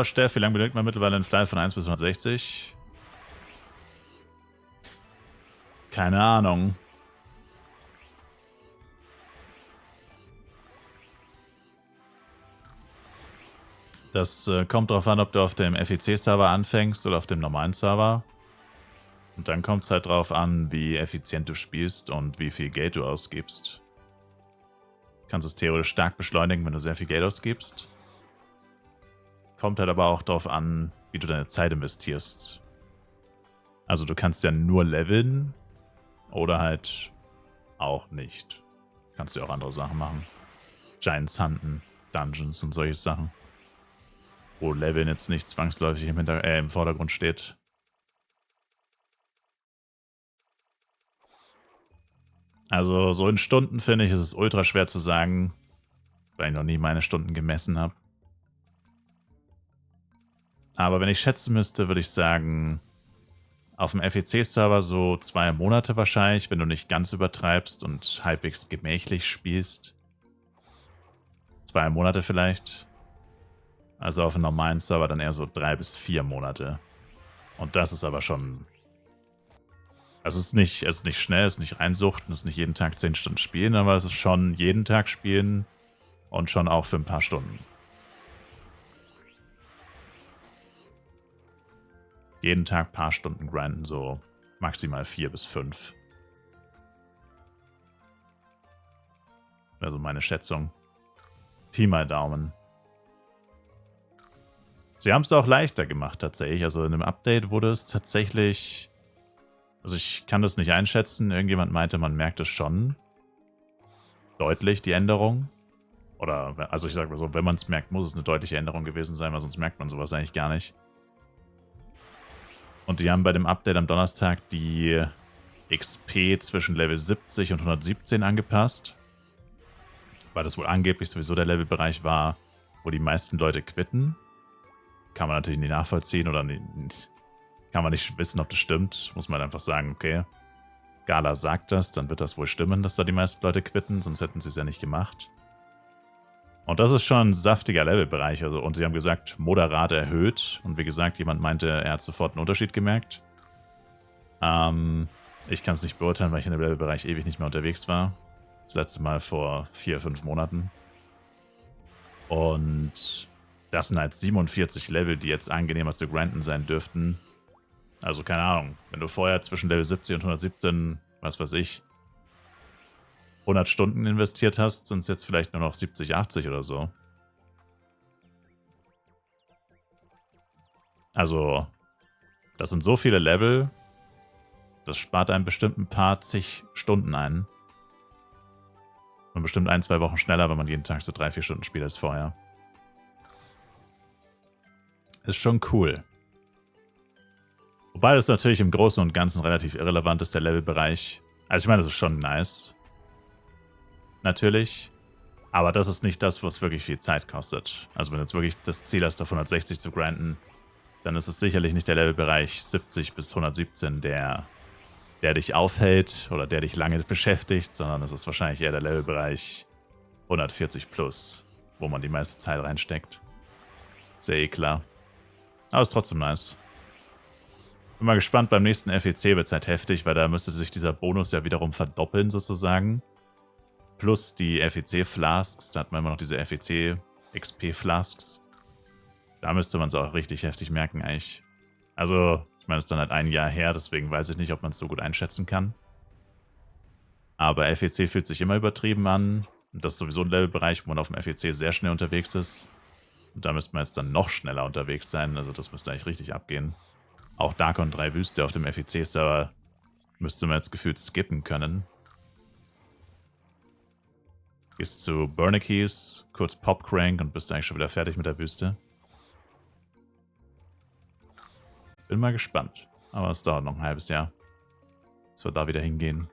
Steff, wie lange benötigt man mittlerweile in Fly von 1 bis 160? Keine Ahnung. Das kommt darauf an, ob du auf dem FEC-Server anfängst oder auf dem normalen Server. Und dann kommt es halt darauf an, wie effizient du spielst und wie viel Geld du ausgibst. Du kannst es theoretisch stark beschleunigen, wenn du sehr viel Geld ausgibst. Kommt halt aber auch darauf an, wie du deine Zeit investierst. Also du kannst ja nur leveln oder halt auch nicht. Kannst du ja auch andere Sachen machen. Giants hunten, Dungeons und solche Sachen. Wo Leveln jetzt nicht zwangsläufig im Vordergrund steht. Also so in Stunden finde ich, ist es ultra schwer zu sagen, weil ich noch nie meine Stunden gemessen habe. Aber wenn ich schätzen müsste, würde ich sagen, auf dem FEC-Server so 2 Monate wahrscheinlich, wenn du nicht ganz übertreibst und halbwegs gemächlich spielst. 2 Monate vielleicht. Also auf einem normalen Server dann eher so 3 bis 4 Monate. Und das ist aber schon... Also es ist nicht schnell, es ist nicht reinsuchten, es ist nicht jeden Tag 10 Stunden spielen, aber es ist schon jeden Tag spielen und schon auch für ein paar Stunden. Jeden Tag ein paar Stunden grinden, so maximal 4 bis 5. Also meine Schätzung. Pi mal Daumen. Sie haben es auch leichter gemacht tatsächlich. Also in dem Update wurde es tatsächlich... Also ich kann das nicht einschätzen. Irgendjemand meinte, man merkt es schon deutlich, die Änderung. Oder, also ich sage mal so, wenn man es merkt, muss es eine deutliche Änderung gewesen sein, weil sonst merkt man sowas eigentlich gar nicht. Und die haben bei dem Update am Donnerstag die XP zwischen Level 70 und 117 angepasst. Weil das wohl angeblich sowieso der Levelbereich war, wo die meisten Leute quitten. Kann man natürlich nicht nachvollziehen oder nicht, kann man nicht wissen, ob das stimmt. Muss man einfach sagen, okay, Gala sagt das, dann wird das wohl stimmen, dass da die meisten Leute quitten, sonst hätten sie es ja nicht gemacht. Und das ist schon ein saftiger Levelbereich. Also, und sie haben gesagt, moderat erhöht. Und wie gesagt, jemand meinte, er hat sofort einen Unterschied gemerkt. Ich kann es nicht beurteilen, weil ich in dem Levelbereich ewig nicht mehr unterwegs war. Das letzte Mal vor 4, 5 Monaten. Und das sind halt 47 Level, die jetzt angenehmer zu grinden sein dürften. Also keine Ahnung, wenn du vorher zwischen Level 70 und 117, was weiß ich, 100 Stunden investiert hast, sind es jetzt vielleicht nur noch 70, 80 oder so. Also, das sind so viele Level, das spart einem bestimmt ein paar zig Stunden ein. Und bestimmt 1, 2 Wochen schneller, wenn man jeden Tag so 3, 4 Stunden spielt als vorher. Ist schon cool. Wobei das natürlich im Großen und Ganzen relativ irrelevant ist, der Levelbereich. Also ich meine, das ist schon nice. Natürlich. Aber das ist nicht das, was wirklich viel Zeit kostet. Also wenn du jetzt wirklich das Ziel hast, auf 160 zu grinden, dann ist es sicherlich nicht der Levelbereich 70 bis 117, der dich aufhält oder der dich lange beschäftigt, sondern es ist wahrscheinlich eher der Levelbereich 140 plus, wo man die meiste Zeit reinsteckt. Sehr eh klar. Aber ist trotzdem nice. Bin mal gespannt, beim nächsten FEC wird es halt heftig, weil da müsste sich dieser Bonus ja wiederum verdoppeln sozusagen. Plus die FEC-Flasks, da hat man immer noch diese FEC-XP-Flasks. Da müsste man es auch richtig heftig merken eigentlich. Also, ich meine, es ist dann halt ein Jahr her, deswegen weiß ich nicht, ob man es so gut einschätzen kann. Aber FEC fühlt sich immer übertrieben an. Und das ist sowieso ein Levelbereich, wo man auf dem FEC sehr schnell unterwegs ist. Und da müsste man jetzt dann noch schneller unterwegs sein. Also das müsste eigentlich richtig abgehen. Auch Darkon 3 Wüste auf dem FEC-Server müsste man jetzt gefühlt skippen können. Gehst zu Burnickies, kurz Popcrank und bist eigentlich schon wieder fertig mit der Wüste. Bin mal gespannt. Aber es dauert noch ein halbes Jahr, bis wir da wieder hingehen.